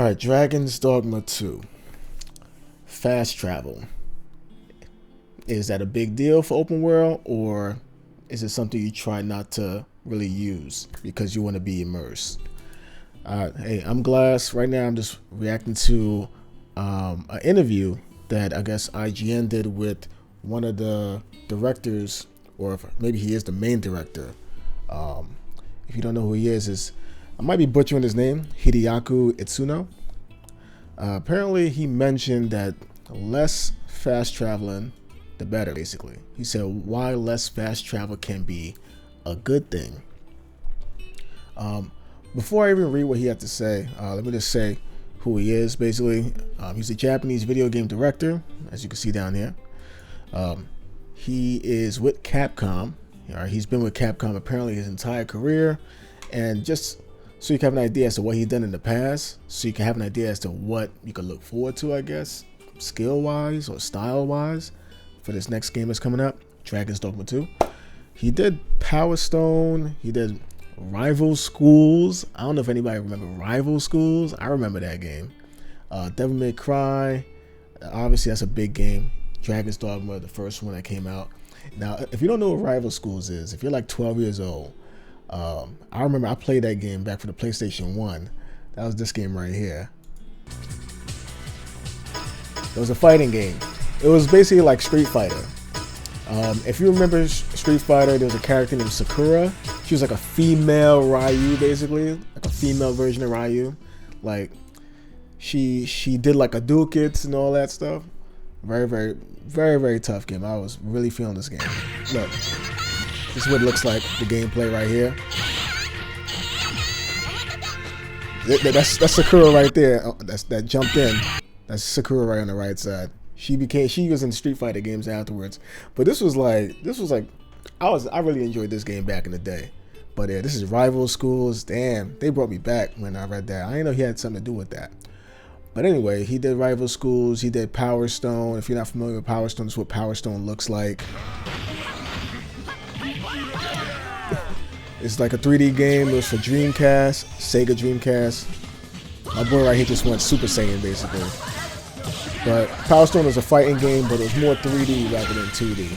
Alright, Dragon's Dogma 2. Fast travel. Is that a big deal for open world, or is it something you try not to really use because you want to be immersed? Hey, I'm Glass. Right now I'm just reacting to an interview that I guess IGN did with one of the directors, or maybe he is the main director. If you don't know who he is I might be butchering his name, Hideaki Itsuno. Apparently he mentioned that less fast traveling, the better, basically. He said why less fast travel can be a good thing. Before I even read what he had to say, let me just say who he is, basically. He's a Japanese video game director, as you can see down here. He is with Capcom. He's been with Capcom apparently his entire career, and just so you can have an idea as to what he's done in the past, so you can have an idea as to what you can look forward to, I guess, skill-wise or style-wise, for this next game that's coming up, Dragon's Dogma 2. He did Power Stone. He did Rival Schools. I don't know if anybody remember Rival Schools. I remember that game. Devil May Cry. Obviously, that's a big game. Dragon's Dogma, the first one that came out. Now, if you don't know what Rival Schools is, if you're like 12 years old, I remember I played that game back for the PlayStation 1. That was this game right here. It was a fighting game. It was basically like Street Fighter. If you remember Street Fighter, there was a character named Sakura. She was like a female Ryu, basically, like a female version of Ryu. Like she did like a dual kits and all that stuff. Very tough game. I was really feeling this game. Look, this is what it looks like. The gameplay right here. That's Sakura right there. That jumped in. That's Sakura right on the right side. She was in Street Fighter games afterwards, but this was like I really enjoyed this game back in the day. But yeah, this is Rival Schools. Damn, they brought me back when I read that. I didn't know he had something to do with that. But anyway, he did Rival Schools. He did Power Stone. If you're not familiar with Power Stone, this is what Power Stone looks like. It's like a 3D game. It was for Dreamcast, Sega Dreamcast. My boy right here just went Super Saiyan, basically. But Power Stone was a fighting game, but it was more 3D rather than 2D.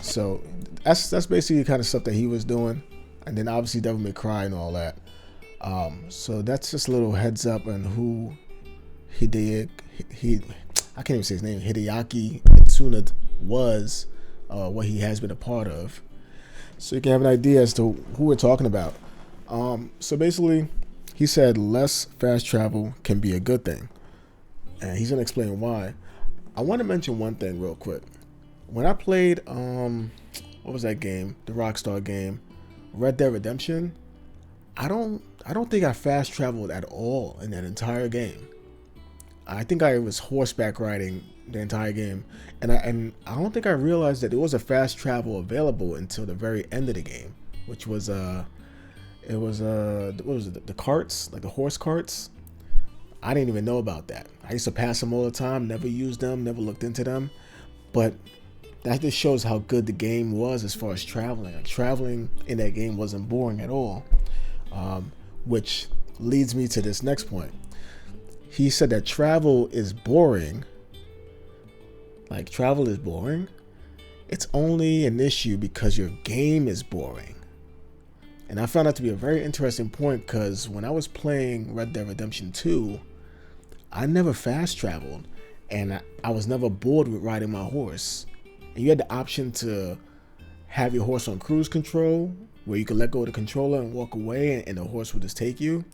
So that's basically the kind of stuff that he was doing. And then obviously Devil May Cry and all that. So that's just a little heads up on who I can't even say his name, Hideaki Itsuno was, what he has been a part of. So you can have an idea as to who we're talking about. So basically, he said less fast travel can be a good thing. And he's going to explain why. I want to mention one thing real quick. When I played, what was that game? The Rockstar game, Red Dead Redemption. I don't think I fast traveled at all in that entire game. I think I was horseback riding the entire game, and I don't think I realized that there was a fast travel available until the very end of the game, which was what was it? The carts, like the horse carts. I didn't even know about that. I used to pass them all the time, never used them, never looked into them. But that just shows how good the game was as far as traveling. Like, traveling in that game wasn't boring at all. Which leads me to this next point. He said that travel is boring. Like, travel is boring? It's only an issue because your game is boring. And I found that to be a very interesting point, because when I was playing Red Dead Redemption 2, I never fast traveled, and I was never bored with riding my horse. And you had the option to have your horse on cruise control, where you could let go of the controller and walk away, and the horse would just take you.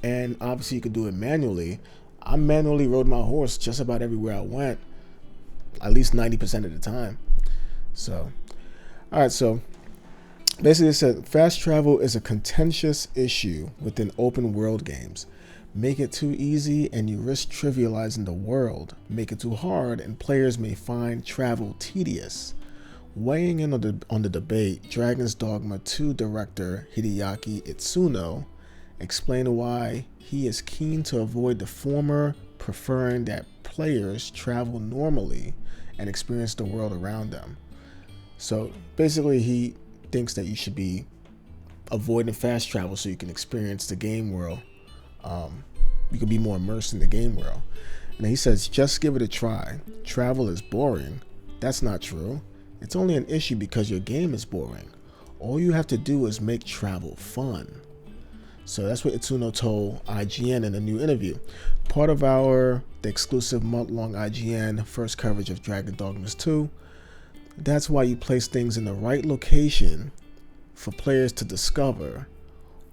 And obviously you could do it manually. I manually rode my horse just about everywhere I went, at least 90% of the time. So, alright, so basically it said fast travel is a contentious issue within open world games. Make it too easy and you risk trivializing the world. Make it too hard and players may find travel tedious. Weighing in on the debate, Dragon's Dogma 2 director Hideaki Itsuno explained why he is keen to avoid the former, preferring that players travel normally and experience the world around them. So basically he thinks that you should be avoiding fast travel so you can experience the game world you can be more immersed in the game world. And he says, just give it a try. Travel is boring. That's not true. It's only an issue because your game is boring. All you have to do is make travel fun. So that's what Itsuno told IGN in a new interview. Part of the exclusive month-long IGN first coverage of Dragon Dogma 2. That's why you place things in the right location for players to discover,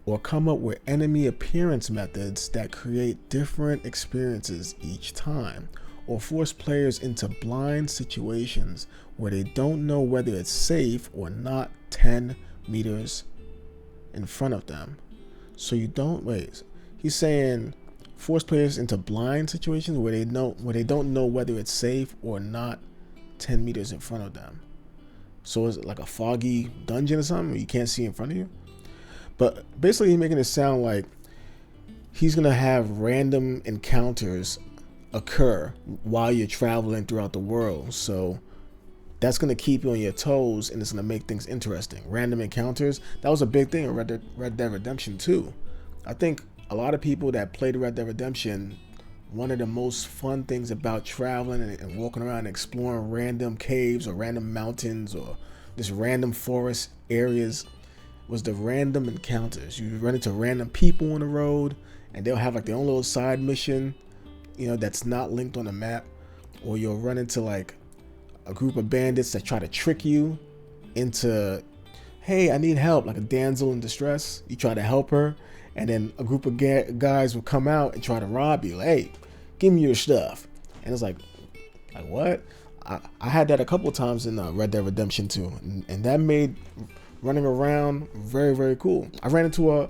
or come up with enemy appearance methods that create different experiences each time, or force players into blind situations where they don't know whether it's safe or not 10 meters in front of them. So you don't wait. He's saying force players into blind situations where they don't know whether it's safe or not 10 meters in front of them. So is it like a foggy dungeon or something where you can't see in front of you? But basically he's making it sound like he's going to have random encounters occur while you're traveling throughout the world. So that's going to keep you on your toes, and it's going to make things interesting. Random encounters, that was a big thing in Red Dead Redemption 2. I think a lot of people that played Red Dead Redemption, one of the most fun things about traveling and walking around and exploring random caves or random mountains or just random forest areas was the random encounters. You run into random people on the road, and they'll have like their own little side mission, that's not linked on the map. Or you'll run into like a group of bandits that try to trick you into, hey, I need help, like a damsel in distress. You try to help her, and then a group of guys will come out and try to rob you. Like, hey, give me your stuff. And it's like what? I had that a couple of times in Red Dead Redemption 2, and that made running around very, very cool. I ran into a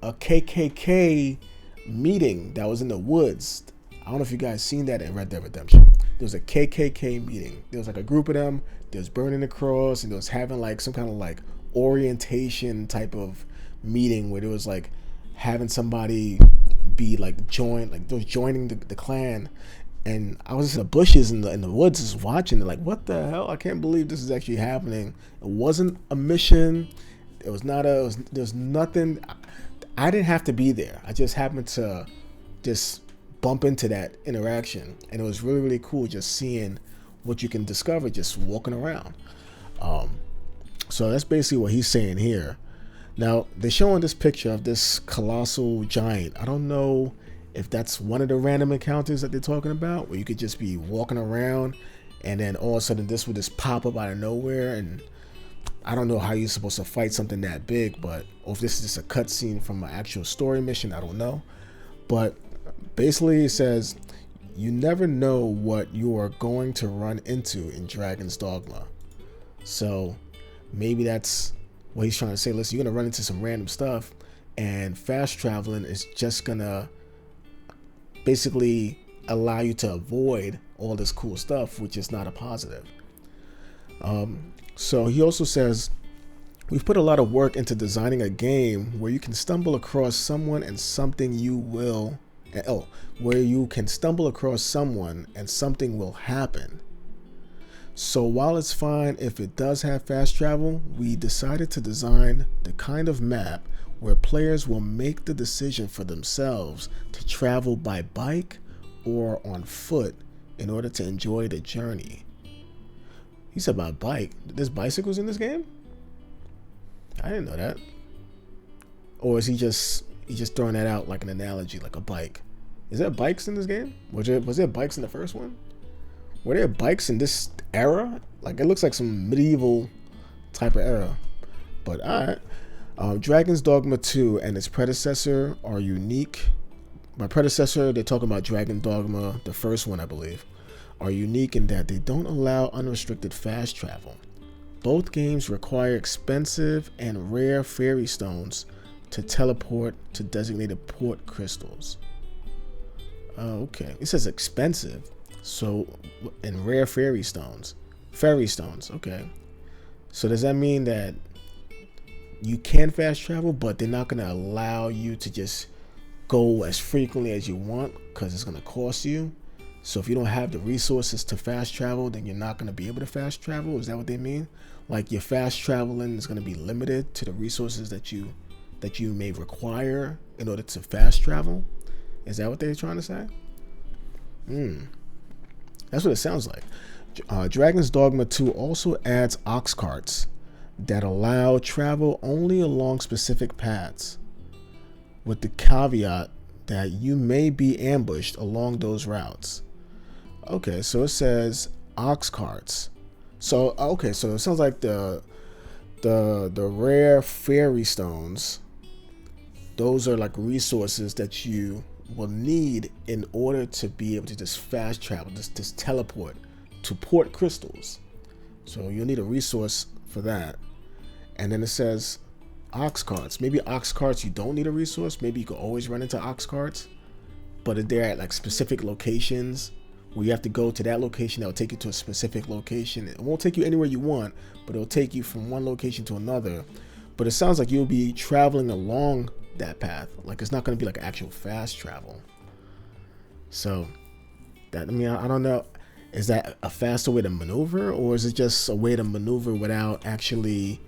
KKK meeting that was in the woods. I don't know if you guys seen that in Red Dead Redemption. There was a KKK meeting. There was like a group of them. There was burning the cross, and there was having like some kind of like orientation type of meeting where there was like having somebody be like joining the clan. And I was just in the bushes in the woods just watching it, like, what the hell? I can't believe this is actually happening. It wasn't a mission. It was not there's nothing. I didn't have to be there. I just happened to just bump into that interaction. And it was really, really cool just seeing what you can discover just walking around. So that's basically what he's saying here. Now, they're showing this picture of this colossal giant. I don't know if that's one of the random encounters that they're talking about, where you could just be walking around and then all of a sudden this would just pop up out of nowhere. And I don't know how you're supposed to fight something that big, or if this is just a cutscene from an actual story mission, I don't know. But basically it says, you never know what you are going to run into in Dragon's Dogma. So maybe that's what he's trying to say. Listen, you're going to run into some random stuff, and fast traveling is just going to basically allow you to avoid all this cool stuff, which is not a positive. So he also says, we've put a lot of work into designing a game where you can stumble across someone and something where you can stumble across someone and something will happen. So while it's fine if it does have fast travel, we decided to design the kind of map where players will make the decision for themselves to travel by bike or on foot in order to enjoy the journey. He said by bike. There's bicycles in this game? I didn't know that. Or is he just throwing that out like an analogy, like a bike? Is there bikes in this game? Was there bikes in the first one? Were there bikes in this era? Like, it looks like some medieval type of era. But alright. Dragon's Dogma 2 and its predecessor are unique. By predecessor, they're talking about Dragon Dogma, the first one, I believe, are unique in that they don't allow unrestricted fast travel. Both games require expensive and rare fairy stones to teleport to designated port crystals. Okay. It says expensive. So, and rare fairy stones. Fairy stones, okay. So does that mean that you can fast travel, but they're not going to allow you to just go as frequently as you want because it's going to cost you? So if you don't have the resources to fast travel, then you're not going to be able to fast travel? Is that what they mean? Like, your fast traveling is going to be limited to the resources that you may require in order to fast travel? Is that what they're trying to say? That's what it sounds like. Dragon's Dogma 2 also adds ox carts that allow travel only along specific paths, with the caveat that you may be ambushed along those routes. Okay, so it says ox carts. So okay, so it sounds like the rare fairy stones. Those are like resources that you will need in order to be able to just fast travel, just teleport to port crystals. So you'll need a resource for that. And then it says ox carts. Maybe ox carts you don't need a resource. Maybe you could always run into ox carts, but they're at like specific locations where you have to go to that location that will take you to a specific location. It won't take you anywhere you want, but it'll take you from one location to another. But it sounds like you'll be traveling along that path. Like it's not going to be like actual fast travel. So that, I mean, I don't know. Is that a faster way to maneuver, or is it just a way to maneuver without actually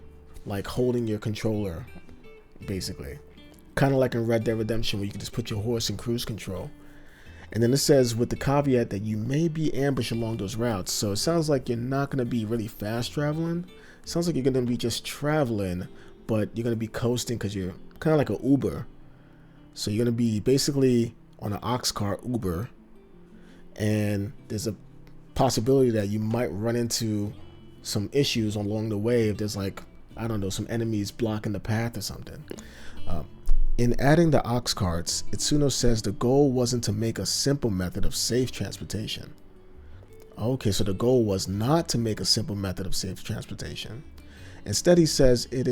like holding your controller, basically? Kind of like in Red Dead Redemption, where you can just put your horse in cruise control. And then it says with the caveat that you may be ambushed along those routes. So it sounds like you're not going to be really fast traveling. It sounds like you're going to be just traveling, but you're going to be coasting because you're kind of like an Uber. So you're going to be basically on an ox cart Uber, and there's a possibility that you might run into some issues along the way if there's like, I don't know, some enemies blocking the path or something. In adding the ox carts, Itsuno says the goal wasn't to make a simple method of safe transportation. Okay, so the goal was not to make a simple method of safe transportation. Instead, he says he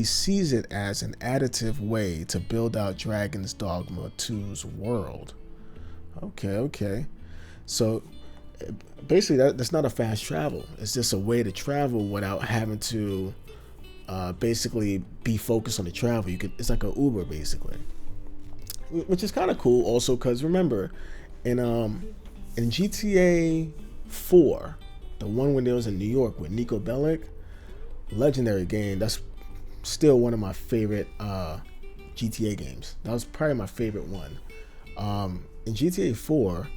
sees it as an additive way to build out Dragon's Dogma 2's world. Okay. So basically that's not a fast travel. It's just a way to travel without having to basically be focused on the travel. It's like an Uber basically, which is kind of cool also, because remember in GTA 4, the one when there was in New York with Nico Bellic, legendary game. That's still one of my favorite GTA games. That was probably my favorite one. In GTA 4,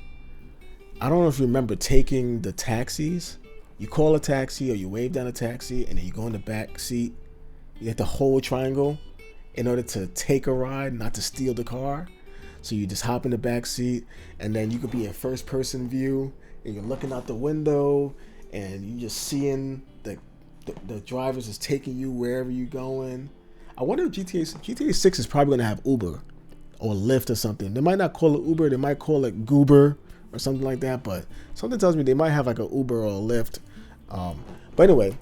I don't know if you remember taking the taxis. You call a taxi or you wave down a taxi, and then you go in the back seat. You have to hold triangle in order to take a ride, not to steal the car. So you just hop in the back seat, and then you could be in first person view, and you're looking out the window, and you just seeing the drivers is taking you wherever you're going. I wonder if GTA 6 is probably going to have Uber or Lyft or something. They might not call it Uber. They might call it Goober or something like that. But something tells me they might have like a Uber or a Lyft. But anyway,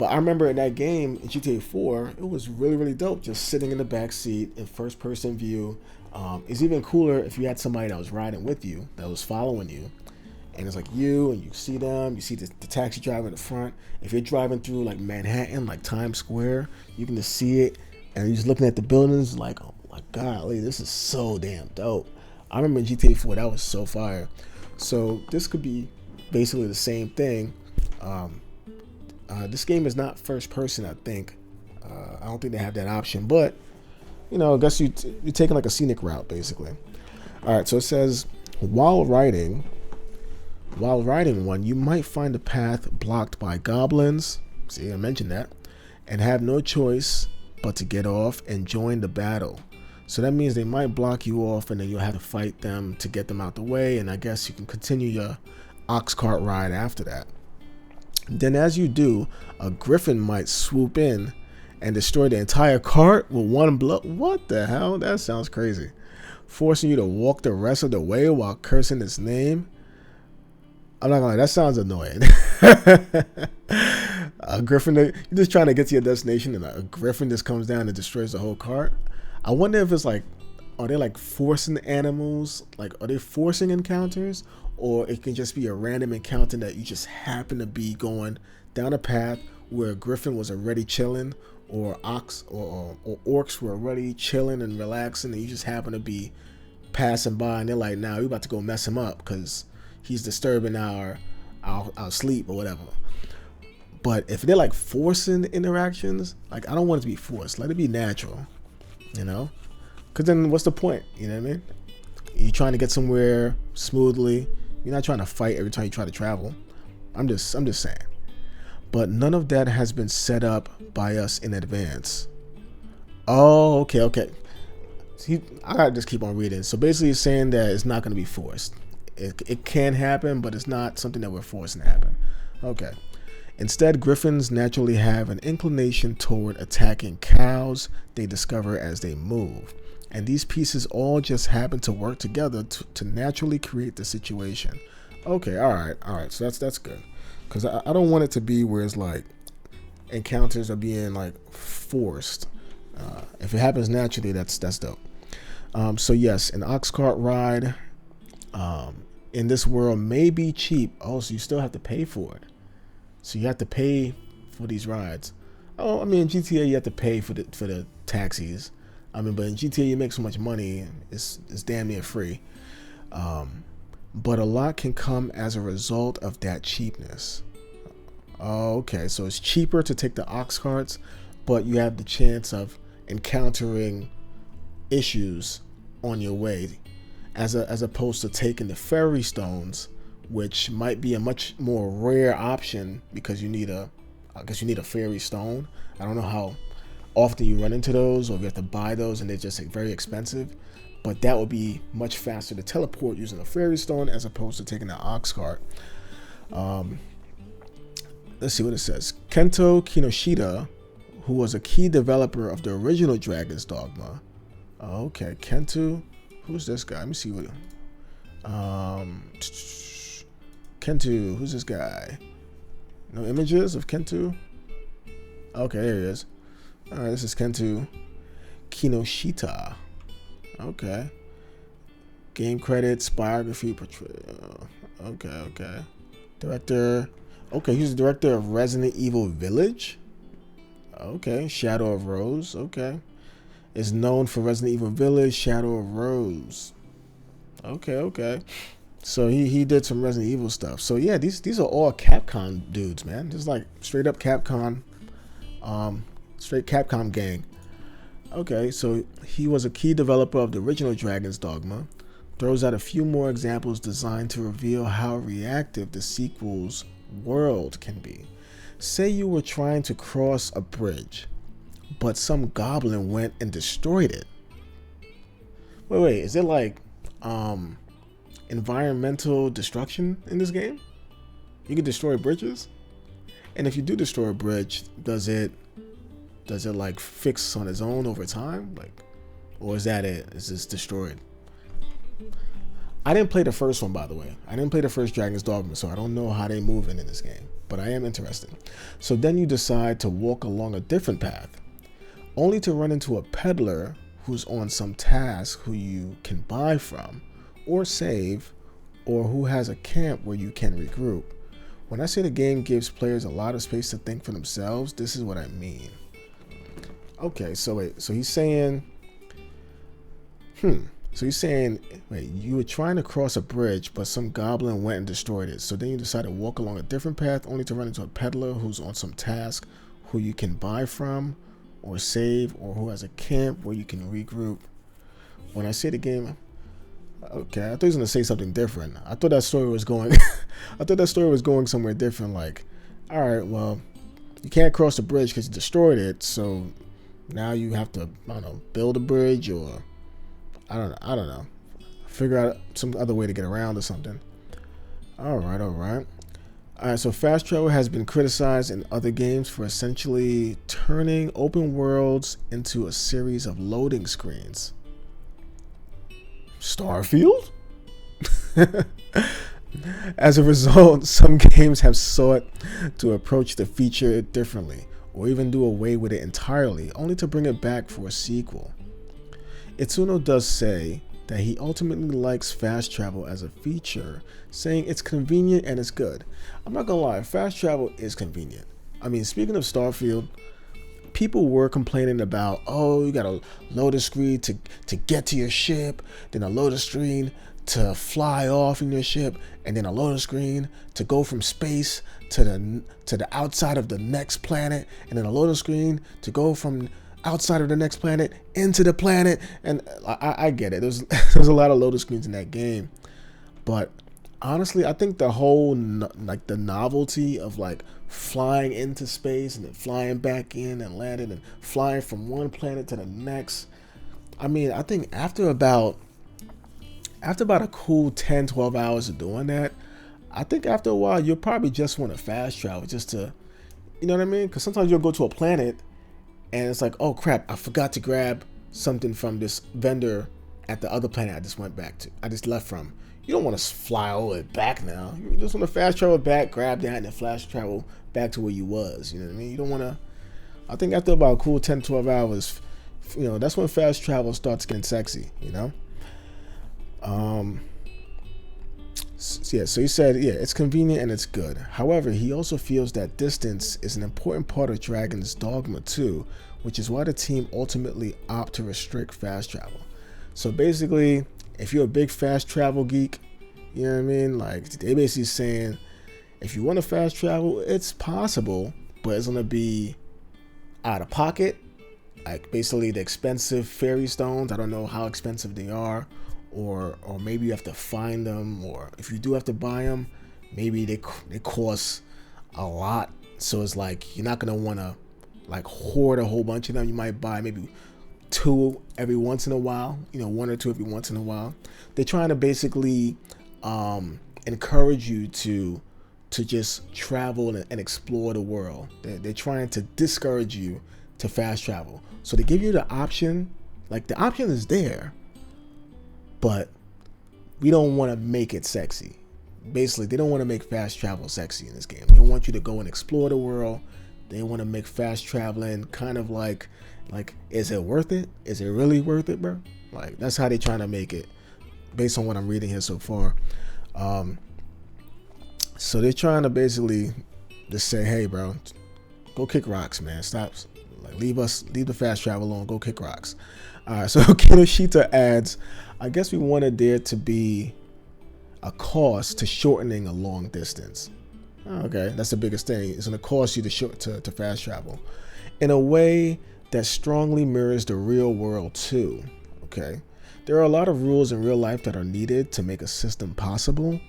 I remember in that game in GTA 4, it was really, really dope. Just sitting in the back seat in first person view. It's even cooler if you had somebody that was riding with you, that was following you. And it's like you, and you see them, you see the taxi driver in the front. If you're driving through like Manhattan, like Times Square, you can just see it, and you're just looking at the buildings like, oh my golly, this is so damn dope. I remember in GTA 4, that was so fire. So this could be basically the same thing. This game is not first person, I think. I don't think they have that option, but you know, I guess you're taking like a scenic route, basically. All right, so it says, while riding one, you might find the path blocked by goblins. See, I mentioned that. And have no choice but to get off and join the battle. So that means they might block you off, and then you'll have to fight them to get them out the way. And I guess you can continue your ox cart ride after that. Then as you do, a griffin might swoop in and destroy the entire cart with one blow. What the hell? That sounds crazy. Forcing you to walk the rest of the way while cursing its name. I'm not gonna lie, that sounds annoying. A griffin, you're just trying to get to your destination, and a griffin just comes down and destroys the whole cart. I wonder if it's like, are they like forcing animals? Like, are they forcing encounters? Or it can just be a random encounter that you just happen to be going down a path where a griffin was already chilling, or orcs were already chilling and relaxing, and you just happen to be passing by, and they're like, "Now we're about to go mess him up because he's disturbing our sleep or whatever." But if they're like forcing interactions, like, I don't want it to be forced. Let it be natural, you know. Because then what's the point? You know what I mean? You're trying to get somewhere smoothly. You're not trying to fight every time you try to travel. I'm just saying. But none of that has been set up by us in advance. Oh, okay. See, I gotta just keep on reading. So basically, it's saying that it's not gonna be forced. It can happen, but it's not something that we're forcing to happen. Okay. Instead, griffins naturally have an inclination toward attacking cows they discover as they move. And these pieces all just happen to work together to naturally create the situation. Okay, all right. So that's good. Because I don't want it to be where it's like encounters are being like forced. If it happens naturally, that's dope. So yes, an ox cart ride in this world may be cheap. Oh, so you still have to pay for it. So you have to pay for these rides. Oh, I mean, in GTA you have to pay for the taxis. I mean, but in GTA you make so much money, it's damn near free. But a lot can come as a result of that cheapness. Oh, okay, so it's cheaper to take the ox carts, but you have the chance of encountering issues on your way, as opposed to taking the ferry stones, which might be a much more rare option because you need a ferry stone. I don't know how often you run into those, or if you have to buy those and they're just very expensive. But that would be much faster to teleport using a ferry stone as opposed to taking an ox cart. Let's see what it says. Kento Kinoshita, who was a key developer of the original Dragon's Dogma. Okay, Kento. Who's this guy? Let me see what. Kento. Who's this guy? No images of Kento. Okay, there he is. All right, this is Kento Kinoshita. Okay. Game credits, biography, portrayal. Okay. Director. Okay, he's the director of Resident Evil Village. Okay, Shadow of Rose. Okay. Is known for Resident Evil Village, Shadow of Rose. Okay. So he did some Resident Evil stuff. So yeah, these are all Capcom dudes, man. Just like straight up Capcom, straight Capcom gang. Okay, so he was a key developer of the original Dragon's Dogma. Throws out a few more examples designed to reveal how reactive the sequel's world can be. Say you were trying to cross a bridge, but some goblin went and destroyed it. Wait, is it like environmental destruction in this game? You can destroy bridges? And if you do destroy a bridge, does it like fix on its own over time? Like, or is that it? Is this destroyed? I didn't play the first one, by the way. I didn't play the first Dragon's Dogma, so I don't know how they move in this game, but I am interested. So then you decide to walk along a different path, only to run into a peddler who's on some task who you can buy from or save, or who has a camp where you can regroup. When I say the game gives players a lot of space to think for themselves, this is what I mean. Okay, so wait, so he's saying, wait, you were trying to cross a bridge, but some goblin went and destroyed it. So then you decide to walk along a different path, only to run into a peddler who's on some task who you can buy from or save, or who has a camp where you can regroup. When I say the game, okay, I thought he was gonna say something different. I thought that story was going, somewhere different. Like, all right, well, you can't cross the bridge because you destroyed it, so now you have to, I don't know, build a bridge, or I don't know, figure out some other way to get around or something. All right. So fast travel has been criticized in other games for essentially turning open worlds into a series of loading screens. Starfield? As a result, some games have sought to approach the feature differently, or even do away with it entirely, only to bring it back for a sequel. Itsuno does say that he ultimately likes fast travel as a feature, saying it's convenient and it's good. I'm not gonna lie, fast travel is convenient. I mean, speaking of Starfield, people were complaining about, oh, you gotta load a screen to get to your ship, then a loader screen to fly off in your ship, and then a loader screen to go from space to the outside of the next planet, and then a loader screen to go from outside of the next planet, into the planet. And I get it. There's a lot of loading screens in that game. But honestly, I think the whole, like, the novelty of, like, flying into space and then flying back in and landing and flying from one planet to the next. I mean, I think after about a cool 10, 12 hours of doing that, I think after a while, you'll probably just want to fast travel just to, you know what I mean? Because sometimes you'll go to a planet and it's like, oh crap, I forgot to grab something from this vendor at the other planet I just left from. You don't want to fly all the way back now. You just want to fast travel back, grab that, and then fast travel back to where you was. You know what I mean? You don't want to. I think after about a cool 10, 12 hours, that's when fast travel starts getting sexy, So he said, it's convenient and it's good. However, he also feels that distance is an important part of Dragon's Dogma too, which is why the team ultimately opt to restrict fast travel. So basically, if you're a big fast travel geek, you know what I mean? Like, they basically saying, if you want to fast travel, it's possible, but it's going to be out of pocket. Like, basically the expensive fairy stones, I don't know how expensive they are, or maybe you have to find them, or if you do have to buy them, maybe they cost a lot. So it's like, you're not going to want to, like, hoard a whole bunch of them. You might buy maybe 2 every once in a while, 1 or 2 every once in a while. They're trying to basically encourage you to just travel and explore the world. They're trying to discourage you to fast travel. So they give you the option, like, the option is there, but we don't want to make it sexy. Basically, they don't want to make fast travel sexy in this game. They want you to go and explore the world. They want to make fast traveling kind of like, is it worth it? Is it really worth it, bro? Like, that's how they're trying to make it, based on what I'm reading here so far. So they're trying to basically just say, hey, bro, go kick rocks, man. Stop. Like, leave the fast travel alone. Go kick rocks. All right. So Kinoshita adds, I guess we wanted there to be a cost to shortening a long distance. Okay, that's the biggest thing. It's going to cost you to fast travel in a way that strongly mirrors the real world too. Okay, there are a lot of rules in real life that are needed to make a system possible,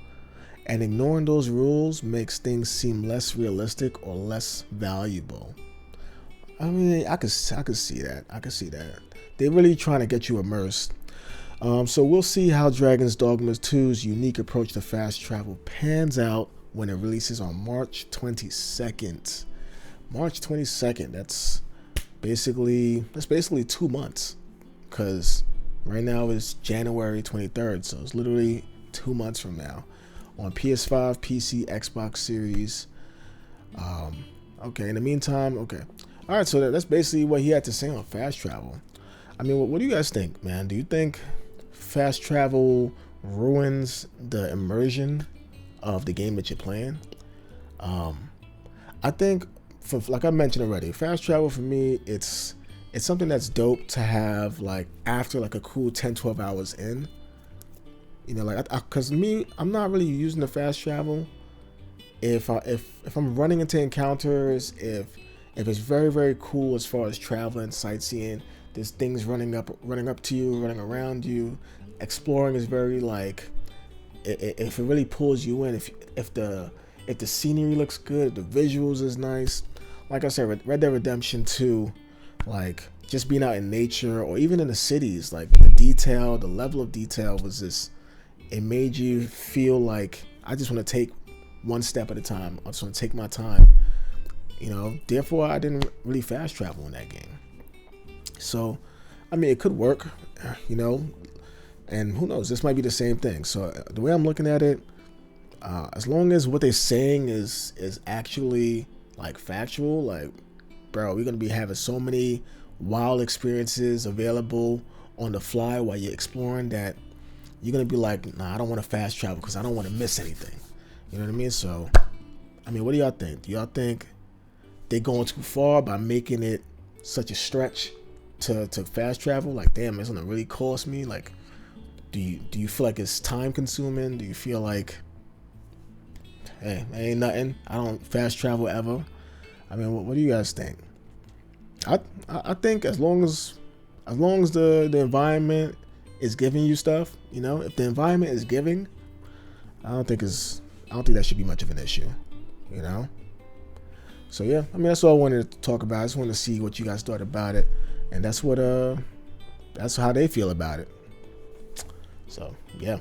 and ignoring those rules makes things seem less realistic or less valuable. I mean, I could see that. They're really trying to get you immersed. So we'll see how Dragon's Dogma 2's unique approach to fast travel pans out when it releases on March 22nd. March 22nd. That's basically 2 months, because right now it's January 23rd, so it's literally 2 months from now on PS5, PC, Xbox Series. Okay. In the meantime, okay. All right. So that's basically what he had to say on fast travel. I mean, what do you guys think, man? Do you think fast travel ruins the immersion of the game that you're playing? I think, like I mentioned already, fast travel for me, it's something that's dope to have, like, after like a cool 10, 12 hours in. Like, because me, I'm not really using the fast travel if I'm running into encounters, if it's very, very cool as far as traveling, sightseeing. There's things running up to you, running around you. Exploring is very, like, if it really pulls you in, if the scenery looks good, the visuals is nice. Like I said, Red Dead Redemption 2, like, just being out in nature or even in the cities, like, the level of detail was just, it made you feel like, I just want to take one step at a time. I just want to take my time. Therefore, I didn't really fast travel in that game. So, I mean, it could work, and who knows, this might be the same thing. So the way I'm looking at it, as long as what they're saying is actually, like, factual, like, bro, we're going to be having so many wild experiences available on the fly while you're exploring that you're going to be like, nah, I don't want to fast travel because I don't want to miss anything. You know what I mean? So, I mean, what do y'all think? Do y'all think they're going too far by making it such a stretch to fast travel? Like, damn, it's going to really cost me? Like, do you feel like it's time consuming? Do you feel like, hey, ain't nothing, I don't fast travel ever? I mean, what do you guys think? I think as long as the environment is giving you stuff, you know, if the environment is giving, I don't think that should be much of an issue, you know. So yeah, I mean, that's all I wanted to talk about. I just wanted to see what you guys thought about it, and that's how they feel about it. So yeah.